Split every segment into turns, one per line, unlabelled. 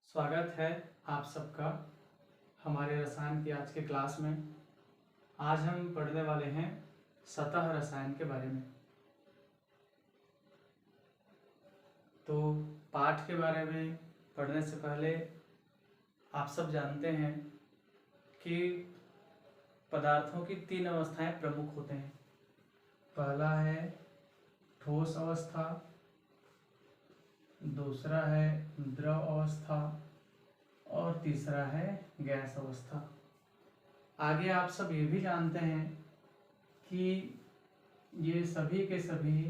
स्वागत है आप सबका हमारे रसायन की आज के क्लास में। आज हम पढ़ने वाले हैं सतह रसायन के बारे में। तो पाठ के बारे में पढ़ने से पहले आप सब जानते हैं कि पदार्थों की तीन अवस्थाएं प्रमुख होते हैं। पहला है ठोस अवस्था, दूसरा है द्रव अवस्था और तीसरा है गैस अवस्था। आगे आप सब ये भी जानते हैं कि ये सभी के सभी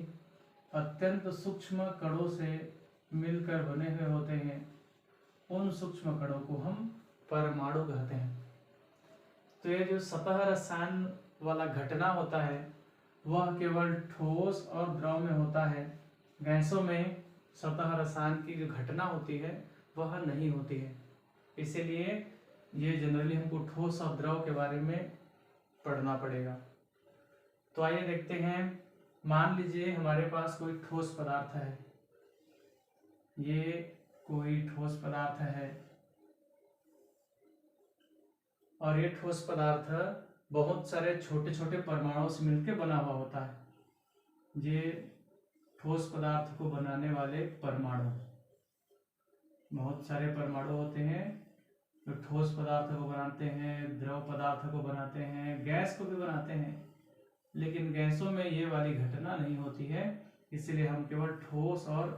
अत्यंत सूक्ष्म कणों से मिलकर बने हुए होते हैं। उन सूक्ष्म कणों को हम परमाणु कहते हैं। तो ये जो सतह रसायन वाला घटना होता है वह केवल ठोस और द्रव में होता है। गैसों में सतह रसायन की जो घटना होती है वह नहीं होती है। इसीलिए ये जनरली हमको ठोस और द्रव के बारे में पढ़ना पड़ेगा। तो आइए देखते हैं। मान लीजिए हमारे पास कोई ठोस पदार्थ है। ये कोई ठोस पदार्थ है और ये ठोस पदार्थ बहुत सारे छोटे छोटे परमाणुओं से मिलकर बना हुआ होता है। ये ठोस पदार्थ को बनाने वाले परमाणु, बहुत सारे परमाणु होते हैं जो ठोस पदार्थ को बनाते हैं, द्रव पदार्थ को बनाते हैं, गैस को भी बनाते हैं। लेकिन गैसों में ये वाली घटना नहीं होती है, इसलिए हम केवल ठोस और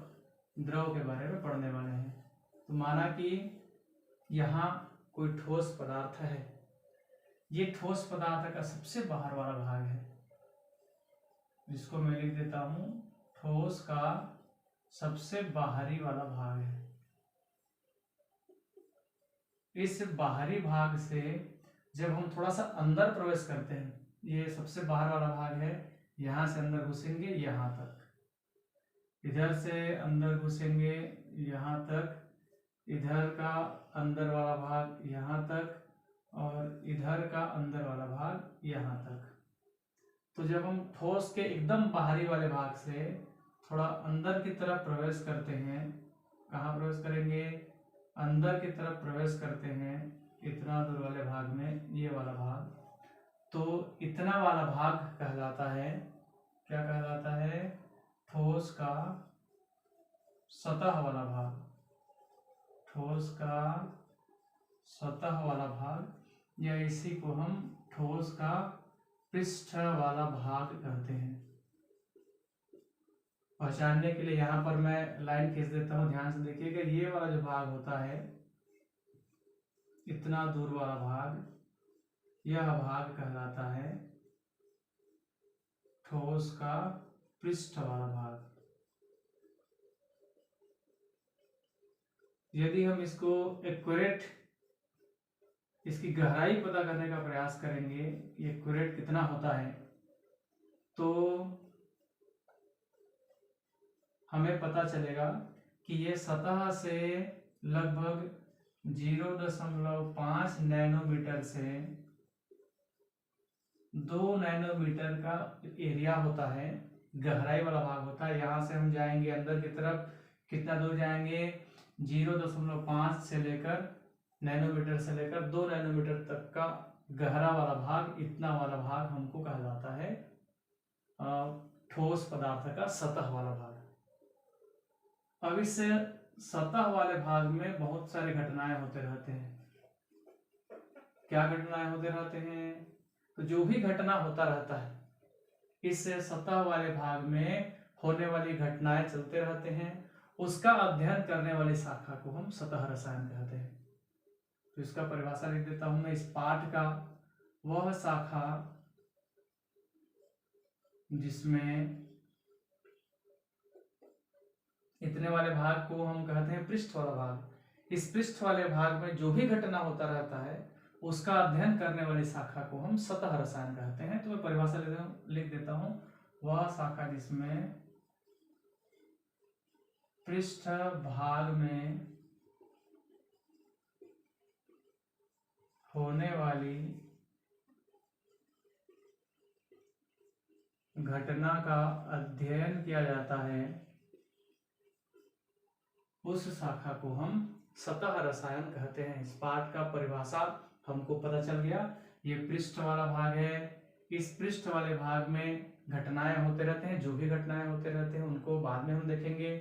द्रव के बारे में पढ़ने वाले हैं। तो माना कि यहाँ कोई ठोस पदार्थ है। ये ठोस पदार्थ का सबसे बाहर वाला भाग है, जिसको मैं लिख देता हूँ ठोस का सबसे बाहरी वाला भाग है। इस बाहरी भाग से जब हम थोड़ा सा अंदर प्रवेश करते हैं, ये सबसे बाहर वाला भाग है, यहाँ से अंदर घुसेंगे यहाँ तक, इधर से अंदर घुसेंगे यहाँ तक, इधर का अंदर वाला भाग यहाँ तक और इधर का अंदर वाला भाग यहाँ तक। तो जब हम ठोस के एकदम बाहरी वाले भाग से थोड़ा अंदर की तरफ प्रवेश करते हैं, कहाँ प्रवेश करेंगे? अंदर की तरफ प्रवेश करते हैं, इतना दूर वाले भाग में, ये वाला भाग। तो इतना वाला भाग कहलाता है, क्या कहलाता है? ठोस का सतह वाला भाग। ठोस का सतह वाला भाग, या इसी को हम ठोस का पृष्ठ वाला भाग कहते हैं। पहचानने के लिए यहाँ पर मैं लाइन खींच देता हूँ, ध्यान से देखिएगा। ये वाला जो भाग होता है, इतना दूर वाला भाग, यह भाग कहलाता है ठोस का पृष्ठ वाला भाग। यदि हम इसको एक्यूरेट, इसकी गहराई पता करने का प्रयास करेंगे, ये एक्यूरेट कितना होता है, तो हमें पता चलेगा कि ये सतह से लगभग 0.5 नैनोमीटर से 2 नैनोमीटर का एरिया होता है, गहराई वाला भाग होता है। यहाँ से हम जाएंगे अंदर की तरफ, कितना दूर जाएंगे? 0.5 से लेकर नैनोमीटर से लेकर 2 नैनोमीटर तक का गहरा वाला भाग, इतना वाला भाग हमको कहा जाता है ठोस पदार्थ का सतह वाला भाग। अब इस सतह वाले भाग में बहुत सारी घटनाएं होते रहते हैं। क्या घटनाएं होते रहते हैं? तो जो भी घटना होता रहता है, इस सतह वाले भाग में होने वाली घटनाएं चलते रहते हैं, उसका अध्ययन करने वाली शाखा को हम सतह रसायन कहते हैं। तो इसका परिभाषा लिख देता हूं मैं इस पाठ का। वह शाखा जिसमें इतने वाले भाग को हम कहते हैं पृष्ठ वाला भाग। इस पृष्ठ वाले भाग में जो भी घटना होता रहता है, उसका अध्ययन करने वाली शाखा को हम सतह रसायन कहते हैं। तो मैं परिभाषा लिख देता हूं। वह शाखा जिसमें पृष्ठ भाग में होने वाली घटना का अध्ययन किया जाता है, उस शाखा को हम सतह रसायन कहते हैं। इस पाठ का परिभाषा हमको पता चल गया। ये पृष्ठ वाला भाग है, इस पृष्ठ वाले भाग में घटनाएं होते रहते हैं, जो भी घटनाएं होते रहते हैं उनको बाद में हम देखेंगे।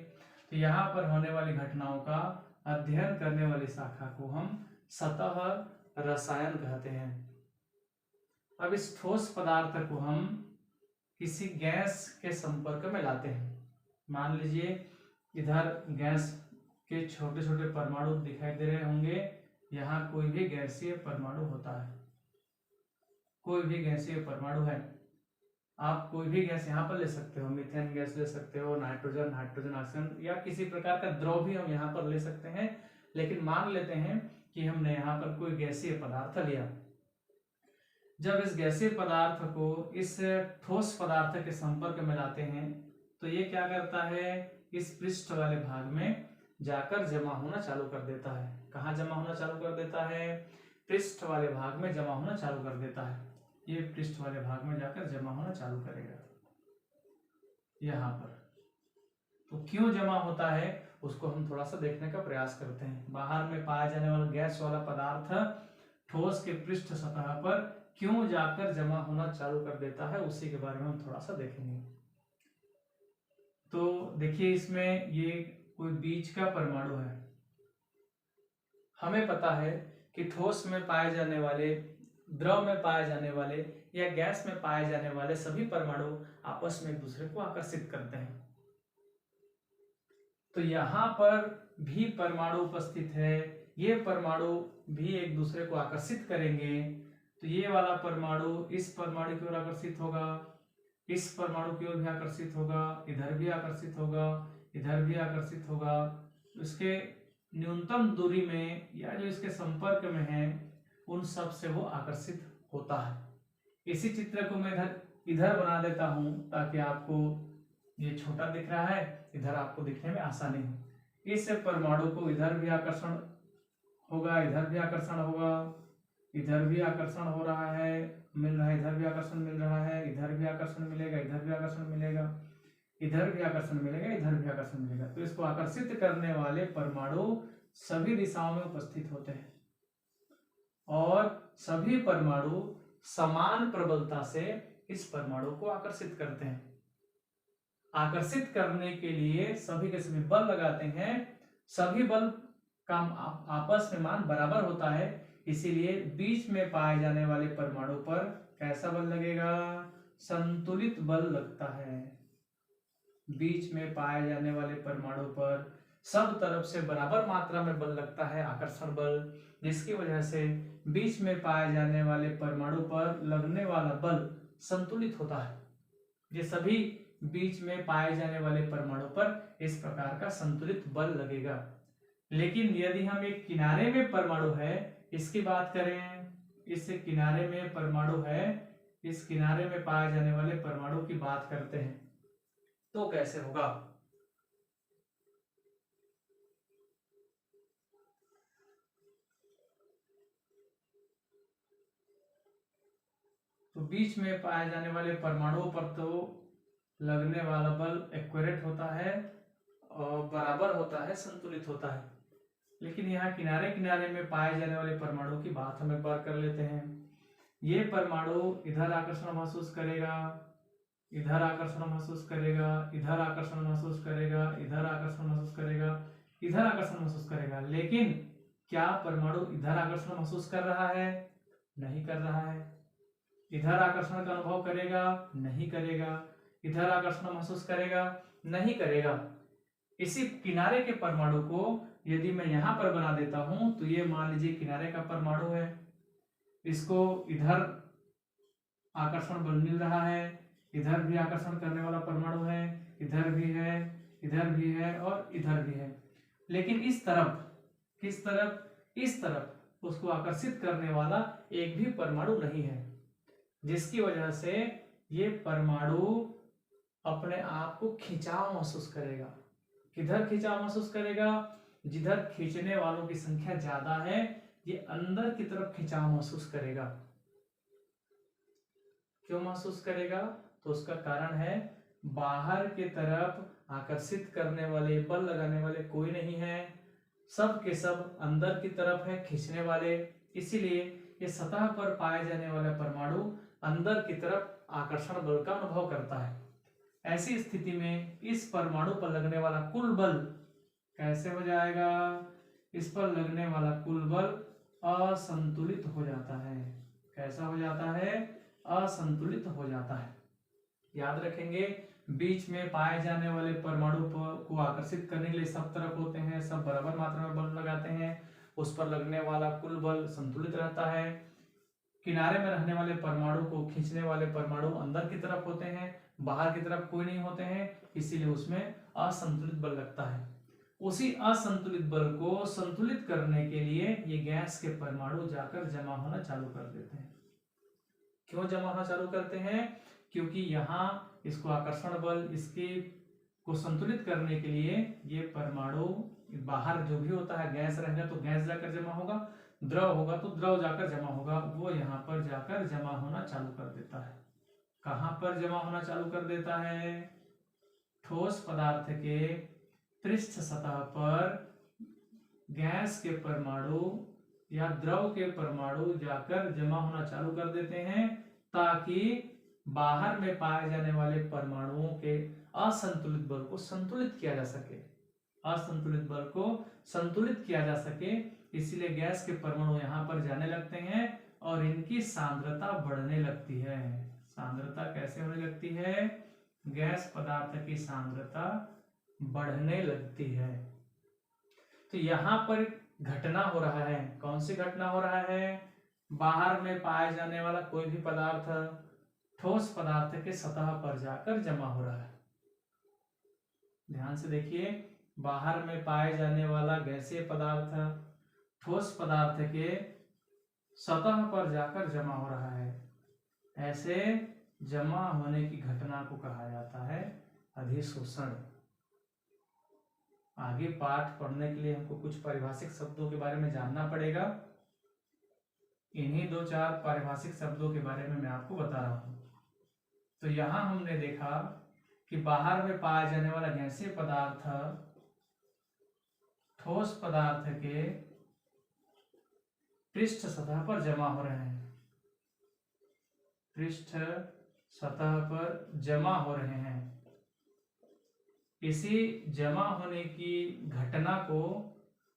तो यहाँ पर होने वाली घटनाओं का अध्ययन करने वाली शाखा को हम सतह रसायन कहते हैं। अब इस ठोस पदार्थ को हम किसी गैस के संपर्क में लाते हैं। मान लीजिए इधर गैस के छोटे छोटे परमाणु दिखाई दे रहे होंगे, यहाँ कोई भी गैसीय परमाणु होता है, कोई भी गैसीय परमाणु है। आप कोई भी गैस यहाँ पर ले सकते हो, मीथेन गैस ले सकते हो, नाइट्रोजन, ऑक्सीजन या किसी प्रकार का द्रव भी हम यहाँ पर ले सकते हैं। लेकिन मान लेते हैं कि हमने यहाँ पर कोई गैसीय पदार्थ लिया। जब इस गैसीय पदार्थ को इस ठोस पदार्थ के संपर्क में लाते हैं तो ये क्या करता है, इस पृष्ठ वाले भाग में जाकर जमा होना चालू कर देता है। कहाँ जमा होना चालू कर देता है? पृष्ठ वाले भाग में जमा होना चालू कर देता है। ये पृष्ठ वाले भाग में जाकर जमा होना चालू करेगा यहाँ पर। तो क्यों जमा होता है उसको हम थोड़ा सा देखने का प्रयास करते हैं। बाहर में पाया जाने वाला गैस वाला पदार्थ ठोस के पृष्ठ सतह पर क्यों जाकर जमा होना चालू कर देता है, उसी के बारे में हम थोड़ा सा देखेंगे। तो देखिए इसमें ये कोई बीच का परमाणु है। हमें पता है कि ठोस में पाए जाने वाले, द्रव में पाए जाने वाले या गैस में पाए जाने वाले सभी परमाणु आपस में एक दूसरे को आकर्षित करते हैं। तो यहाँ पर भी परमाणु उपस्थित है, ये परमाणु भी एक दूसरे को आकर्षित करेंगे। तो ये वाला परमाणु इस परमाणु की ओर आकर्षित होगा, इस परमाणु की ओर भी आकर्षित होगा, इधर भी आकर्षित होगा, इधर भी आकर्षित होगा। इसके न्यूनतम दूरी में या जो इसके संपर्क में है उन सब से वो आकर्षित होता है। इसी चित्र को मैं इधर बना देता हूं ताकि आपको ये छोटा दिख रहा है, इधर आपको दिखने में आसानी हो। इस परमाणु को इधर भी आकर्षण होगा, इधर भी आकर्षण होगा, इधर भी आकर्षण हो रहा है, मिल रहा है, इधर भी आकर्षण मिल रहा है, इधर भी आकर्षण मिलेगा, इधर भी आकर्षण मिलेगा, इधर भी आकर्षण मिलेगा, इधर भी आकर्षण मिलेगा। तो इसको आकर्षित करने वाले परमाणु सभी दिशाओं में उपस्थित होते हैं और सभी परमाणु समान प्रबलता से इस परमाणु को आकर्षित करते हैं। आकर्षित करने के लिए सभी के सभी बल लगाते हैं। सभी बल का आपस में मान बराबर होता है, इसीलिए बीच में पाए जाने वाले परमाणु पर कैसा बल लगेगा? संतुलित बल लगता है। बीच में पाए जाने वाले परमाणु पर सब तरफ से बराबर मात्रा में बल लगता है, आकर्षण बल, जिसकी वजह से बीच में पाए जाने वाले परमाणु पर लगने वाला बल संतुलित होता है। ये सभी बीच में पाए जाने वाले परमाणु पर इस प्रकार का संतुलित बल लगेगा। लेकिन यदि हम एक किनारे में परमाणु है इसकी बात करें, इस किनारे में परमाणु है, इस किनारे में पाए जाने वाले परमाणु की बात करते हैं तो कैसे होगा? तो बीच में पाए जाने वाले परमाणुओं पर तो लगने वाला बल एक्यूरेट होता है और बराबर होता है, संतुलित होता है। लेकिन यहाँ किनारे किनारे में पाए जाने वाले परमाणु की बात हम एक बार कर लेते हैं। ये परमाणु इधर आकर्षण महसूस करेगा, इधर आकर्षण महसूस करेगा, इधर आकर्षण महसूस करेगा, इधर आकर्षण महसूस करेगा, इधर आकर्षण महसूस करेगा। लेकिन क्या परमाणु इधर आकर्षण महसूस कर रहा है? नहीं कर रहा है। इधर आकर्षण का अनुभव करेगा? नहीं करेगा। इधर आकर्षण महसूस करेगा? नहीं करेगा। इसी किनारे के परमाणु को यदि मैं यहां पर बना देता हूं तो ये मान लीजिए किनारे का परमाणु है, इसको इधर आकर्षण बल मिल रहा है, इधर भी आकर्षण करने वाला परमाणु है, इधर भी है, इधर भी है और इधर भी है। लेकिन इस तरफ, किस तरफ? इस तरफ उसको आकर्षित करने वाला एक भी परमाणु नहीं है, जिसकी वजह से ये परमाणु अपने आप को खिंचाव महसूस करेगा। किधर खिंचाव महसूस करेगा? जिधर खींचने वालों की संख्या ज्यादा है ये अंदर की तरफ खिंचाव महसूस करेगा। क्यों महसूस करेगा? तो उसका कारण है बाहर की तरफ आकर्षित करने वाले, बल लगाने वाले कोई नहीं है, सब के सब अंदर की तरफ है खींचने वाले। इसीलिए ये सतह पर पाए जाने वाला परमाणु अंदर की तरफ आकर्षण बल का अनुभव करता है। ऐसी स्थिति में इस परमाणु पर लगने वाला कुल बल कैसे हो जाएगा? इस पर लगने वाला कुल बल असंतुलित हो जाता है। कैसा हो जाता है? असंतुलित हो जाता है। याद रखेंगे, बीच में पाए जाने वाले परमाणु को आकर्षित करने के लिए सब तरफ होते हैं, सब बराबर मात्रा में बल लगाते हैं, उस पर लगने वाला कुल बल संतुलित रहता है। किनारे में रहने वाले परमाणु को खींचने वाले परमाणु अंदर की तरफ होते हैं, बाहर की तरफ कोई नहीं होते हैं, इसीलिए उसमें असंतुलित बल लगता है। उसी असंतुलित बल को संतुलित करने के लिए ये गैस के परमाणु जाकर जमा होना चालू कर देते हैं। क्यों जमा होना चालू करते हैं? क्योंकि यहाँ इसको आकर्षण बल, इसके को संतुलित करने के लिए ये परमाणु बाहर जो भी होता है, गैस रहेगा तो गैस जाकर जमा होगा, द्रव होगा तो द्रव जाकर जमा होगा, वो यहाँ पर जाकर जमा होना चालू कर देता है। कहाँ पर जमा होना चालू कर देता है? ठोस पदार्थ के पृष्ठ सतह पर गैस के परमाणु या द्रव के परमाणु जाकर जमा होना चालू कर देते हैं, ताकि बाहर में पाए जाने वाले परमाणुओं के असंतुलित बल को संतुलित किया जा सके। असंतुलित बल को संतुलित किया जा सके, इसीलिए गैस के परमाणु यहाँ पर जाने लगते हैं और इनकी सांद्रता बढ़ने लगती है। सांद्रता कैसे होने लगती है? गैस पदार्थ की सांद्रता बढ़ने लगती है। तो यहाँ पर घटना हो रहा है। कौन सी घटना हो रहा है? बाहर में पाए जाने वाला कोई भी पदार्थ ठोस पदार्थ के सतह पर जाकर जमा हो रहा है। ध्यान से देखिए, बाहर में पाए जाने वाला गैसीय पदार्थ ठोस पदार्थ के सतह पर जाकर जमा हो रहा है। ऐसे जमा होने की घटना को कहा जाता है अधिशोषण। आगे पाठ पढ़ने के लिए हमको कुछ पारिभाषिक शब्दों के बारे में जानना पड़ेगा। इन्हीं 2-4 पारिभाषिक शब्दों के बारे में मैं आपको बता रहा हूं। तो यहां हमने देखा कि बाहर में पाया जाने वाला गैसीय पदार्थ ठोस पदार्थ के पृष्ठ सतह पर जमा हो रहे हैं। पृष्ठ सतह पर जमा हो रहे हैं। इसी जमा होने की घटना को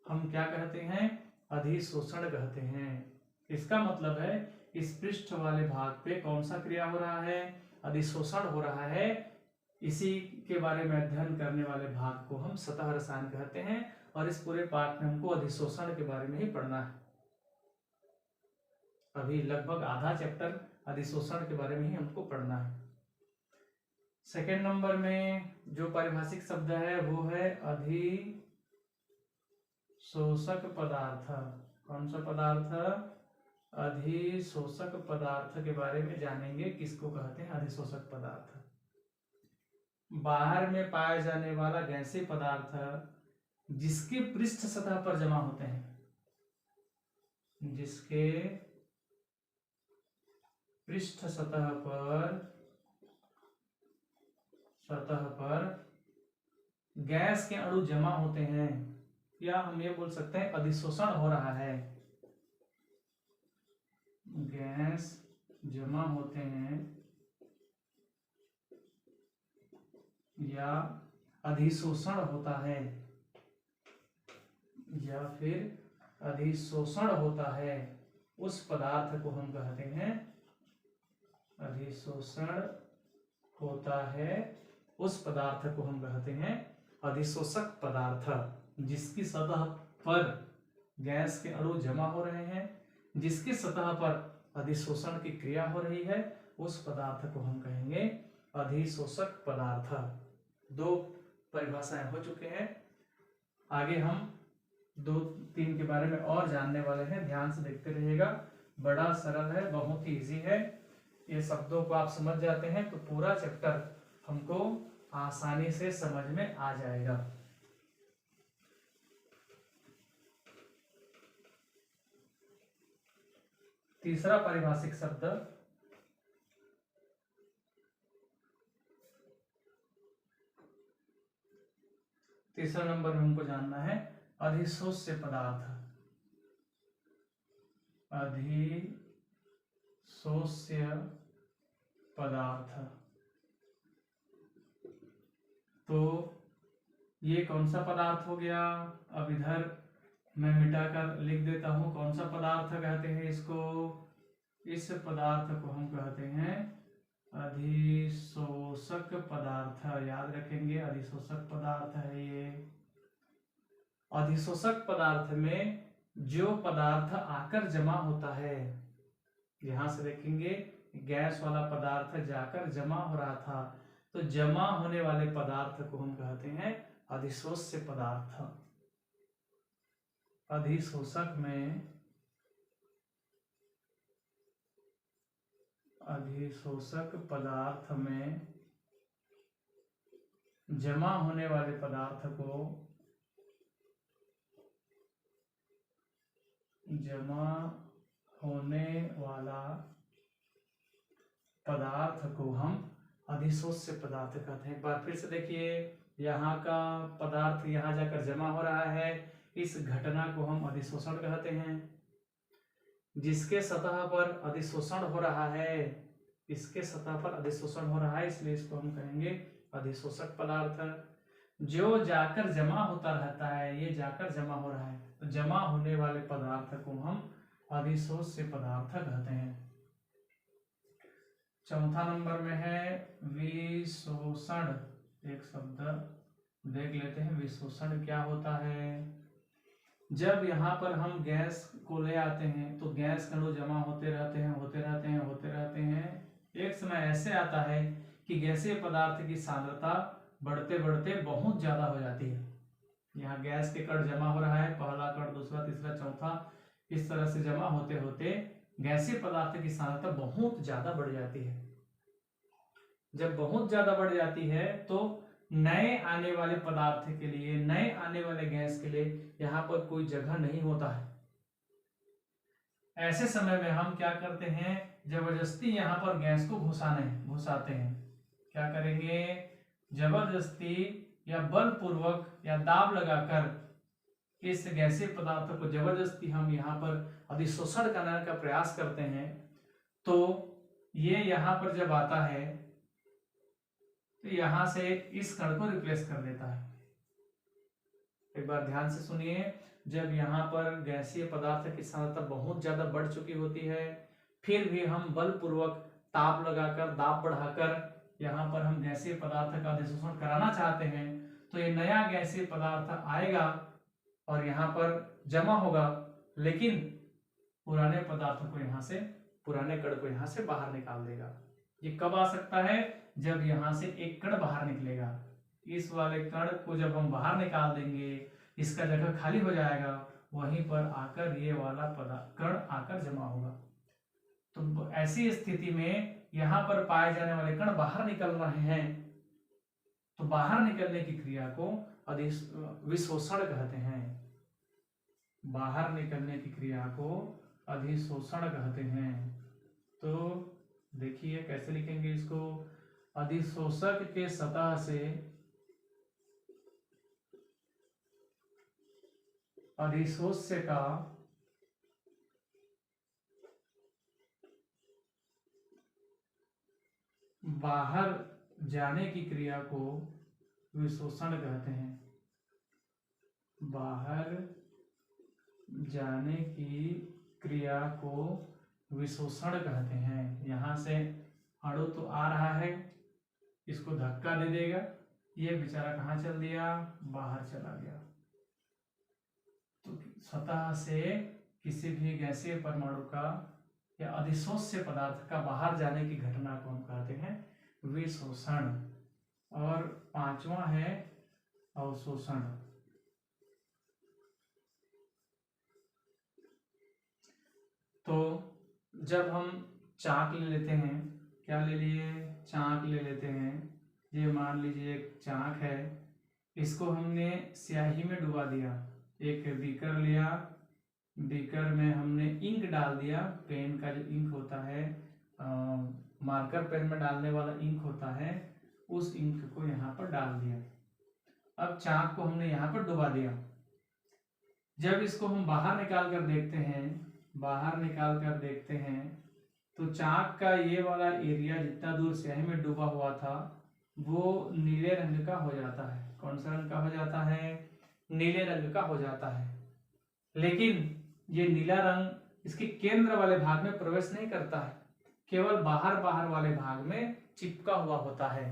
हम क्या कहते हैं? अधिशोषण कहते हैं। इसका मतलब है इस पृष्ठ वाले भाग पे कौन सा क्रिया हो रहा है? अधिशोषण हो रहा है। इसी के बारे में अध्ययन करने वाले भाग को हम सतह रसायन कहते हैं और इस पूरे पाठ में हमको अधिशोषण के बारे में ही पढ़ना है। अभी लगभग आधा चैप्टर अधिशोषण के बारे में ही हमको पढ़ना है। सेकेंड नंबर में जो पारिभाषिक शब्द है वो है अधिशोषक पदार्थ। कौन सा पदार्थ? अधिशोषक पदार्थ के बारे में जानेंगे। किसको कहते हैं अधिशोषक पदार्थ? बाहर में पाए जाने वाला गैसीय पदार्थ जिसके पृष्ठ सतह पर जमा होते हैं, जिसके पृष्ठ सतह पर गैस के अणु जमा होते हैं, या हम ये बोल सकते हैं अधिशोषण हो रहा है। गैस जमा होते हैं या अधिशोषण होता है, या फिर अधिशोषण होता है, उस पदार्थ को हम कहते हैं अधिशोषण होता है, उस पदार्थ को हम कहते हैं अधिशोषक पदार्थ। जिसकी सतह पर गैस के अणु जमा हो रहे हैं, जिसकी सतह पर अधिशोषण की क्रिया हो रही है, उस पदार्थ को हम कहेंगे अधिशोषक पदार्थ। 2 परिभाषाएं हो चुके हैं। आगे हम 2-3 के बारे में और जानने वाले हैं। ध्यान से देखते रहिएगा। बड़ा सरल है, बहुत ही इजी है। ये शब्दों को आप समझ जाते हैं तो पूरा चैप्टर हमको आसानी से समझ में आ जाएगा। तीसरा पारिभाषिक शब्द तीसरा नंबर में हमको जानना है अधिशोष्य पदार्थ। अधिशोष्य पदार्थ, तो ये कौन सा पदार्थ हो गया? अब इधर मैं मिटाकर लिख देता हूं कौन सा पदार्थ कहते हैं इसको। इस पदार्थ को हम कहते हैं अधिशोषक पदार्थ। याद रखेंगे, अधिशोषक पदार्थ है ये। अधिशोषक पदार्थ में जो पदार्थ आकर जमा होता है, यहां से देखेंगे गैस वाला पदार्थ जाकर जमा हो रहा था, तो जमा होने वाले पदार्थ को हम कहते हैं अधिशोष्य पदार्थ। अधिशोषक में, अधिशोषक पदार्थ में जमा होने वाले पदार्थ को, जमा होने वाला पदार्थ को हम अधिशोष्य पदार्थ कहते हैं। एक बार फिर से देखिए, यहाँ का पदार्थ यहाँ जाकर जमा हो रहा है, इस घटना को हम अधिशोषण कहते हैं। जिसके सतह पर अधिशोषण हो रहा है, इसके सतह पर अधिशोषण हो रहा है, इसलिए इसको हम कहेंगे अधिशोषक पदार्थ। जो जाकर जमा होता रहता है, ये जाकर जमा हो रहा है, तो जमा होने वाले पदार्थ को हम अधिशोष्य पदार्थ कहते हैं। चौथा नंबर में है विशोषण। एक शब्द देख लेते हैं, विशोषण क्या होता है। जब यहाँ पर हम गैस को ले आते हैं तो गैस कणों जमा होते रहते हैं, होते रहते हैं, होते रहते हैं। एक समय ऐसे आता है कि गैसीय पदार्थ की सांद्रता बढ़ते बढ़ते बहुत ज्यादा हो जाती है। यहाँ गैस के कण जमा हो रहा है, पहला कण, दूसरा, तीसरा, चौथा, इस तरह से जमा होते होते गैसीय पदार्थ की सांद्रता बहुत ज्यादा बढ़ जाती है। जब बहुत ज्यादा बढ़ जाती है तो नए आने वाले पदार्थ के लिए, नए आने वाले गैस के लिए यहाँ पर कोई जगह नहीं होता है। ऐसे समय में हम क्या करते हैं, जबरदस्ती यहाँ पर गैस को घुसाते हैं। क्या करेंगे, जबरदस्ती या बलपूर्वक या दाब लगाकर इस गैसीय पदार्थ को जबरदस्ती हम यहाँ पर अधिशोषण करने का प्रयास करते हैं। तो ये यहाँ पर जब आता है तो यहां से इस कण को रिप्लेस कर देता है। एक बार ध्यान से सुनिए, जब यहाँ पर गैसीय पदार्थ की सांद्रता बहुत ज्यादा बढ़ चुकी होती है, फिर भी हम बलपूर्वक ताप लगाकर, दाब बढ़ाकर यहाँ पर हम गैसीय पदार्थ का अधिशोषण कराना चाहते हैं, तो ये नया गैसीय पदार्थ आएगा और यहाँ पर जमा होगा, लेकिन पुराने पदार्थ को यहाँ से, पुराने कण को यहाँ से बाहर निकाल देगा। ये कब आ सकता है, जब यहाँ से एक कण बाहर निकलेगा। इस वाले कण को जब हम बाहर निकाल देंगे, इसका जगह खाली हो जाएगा, वहीं पर आकर ये वाला कण आकर जमा होगा। तो ऐसी स्थिति में यहाँ पर पाए जाने वाले कण बाहर निकल रहे हैं, तो बाहर निकलने की क्रिया को विशोषण कहते हैं। बाहर निकलने की क्रिया को अधिशोषण कहते हैं। तो देखिए कैसे लिखेंगे इसको, अधिशोषक के सतह से अधिशोष्य का बाहर जाने की क्रिया को विशोषण कहते हैं। बाहर जाने की क्रिया को विशोषण कहते हैं। यहां से अणु तो आ रहा है, इसको धक्का दे देगा, ये बेचारा कहाँ चल दिया, बाहर चला गया। तो सतह से किसी भी गैसीय परमाणु का या अधिशोष्य पदार्थ का बाहर जाने की घटना को हम कहते हैं विशोषण। और पांचवा है अवशोषण। तो जब हम चाक ले लेते हैं, क्या ले लिए, चाक ले लेते हैं, ये मान लीजिए एक चाक है, इसको हमने स्याही में डुबा दिया, एक बीकर लिया, बीकर में हमने इंक डाल दिया, पेन का जो इंक होता है, मार्कर पेन में डालने वाला इंक होता है, उस इंक को यहाँ पर डाल दिया। अब चाक को हमने यहाँ पर डुबा दिया। जब इसको हम बाहर निकाल कर देखते हैं, बाहर निकाल कर देखते हैं तो चाक का ये वाला एरिया जितना दूर स्याही में डूबा हुआ था वो नीले रंग का हो जाता है। कौन सा रंग का हो जाता है? नीले रंग का हो जाता है। लेकिन ये नीला रंग इसके केंद्र वाले भाग में प्रवेश नहीं करता है, केवल बाहर बाहर वाले भाग में चिपका हुआ होता है।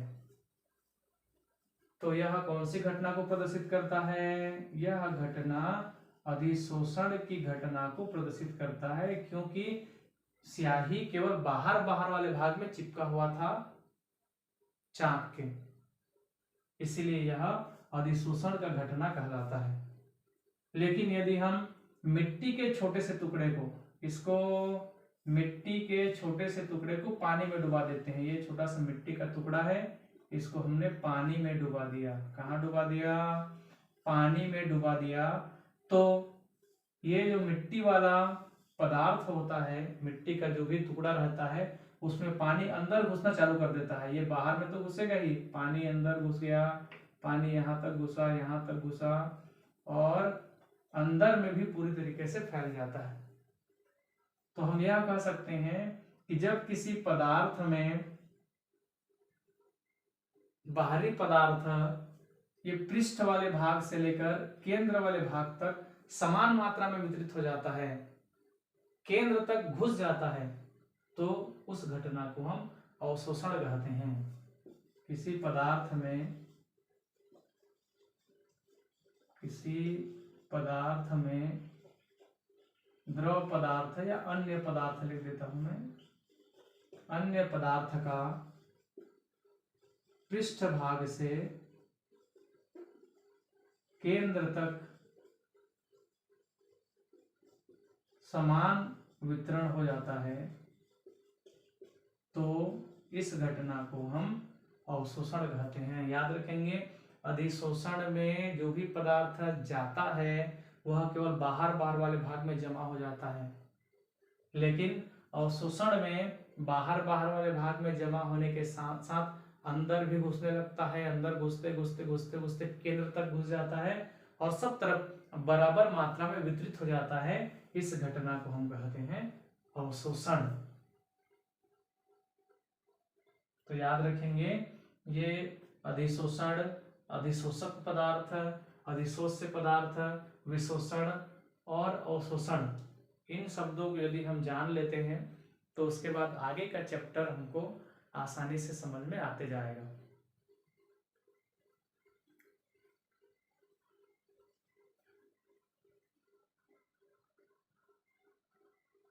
तो यह कौन सी घटना को प्रदर्शित करता है? यह घटना अधिशोषण की घटना को प्रदर्शित करता है, क्योंकि स्याही केवल बाहर बाहर वाले भाग में चिपका हुआ था चाक के, इसीलिए यह अधिशोषण का घटना कहलाता है। लेकिन यदि हम मिट्टी के छोटे से टुकड़े को, इसको मिट्टी के छोटे से टुकड़े को पानी में डुबा देते हैं, ये छोटा सा मिट्टी का टुकड़ा है, इसको हमने पानी में डुबा दिया। कहाँ डुबा दिया? पानी में डुबा दिया। तो ये जो मिट्टी वाला पदार्थ होता है, मिट्टी का जो भी टुकड़ा रहता है, उसमें पानी अंदर घुसना चालू कर देता है। ये बाहर में तो घुसेगा ही, पानी अंदर घुस गया, पानी यहाँ तक घुसा, यहाँ तक घुसा और अंदर में भी पूरी तरीके से फैल जाता है। तो हम यह कह सकते हैं कि जब किसी पदार्थ में बाहरी पदार्थ ये पृष्ठ वाले भाग से लेकर केंद्र वाले भाग तक समान मात्रा में वितरित हो जाता है, केंद्र तक घुस जाता है, तो उस घटना को हम अवशोषण कहते हैं। किसी पदार्थ में द्रव पदार्थ या अन्य पदार्थ लिख देता हूं मैं, अन्य पदार्थ का पृष्ठ भाग से केंद्र तक समान वितरण हो जाता है, तो इस घटना को हम अवशोषण कहते हैं। याद रखेंगे, अधिशोषण में जो भी पदार्थ जाता है वह केवल बाहर बाहर वाले भाग में जमा हो जाता है, लेकिन अवशोषण में बाहर बाहर वाले भाग में जमा होने के साथ साथ अंदर भी घुसने लगता है, अंदर घुसते घुसते घुसते घुसते केंद्र तक घुस जाता है और सब तरफ बराबर मात्रा में वितरित हो जाता है। इस घटना को हम कहते हैं अवशोषण। तो याद रखेंगे, ये अधिशोषण, अधिशोषक पदार्थ, अधिशोष्य पदार्थ, विशोषण और अवशोषण, इन शब्दों को यदि हम जान लेते हैं तो उसके बाद आगे का चैप्टर हमको आसानी से समझ में आते जाएगा।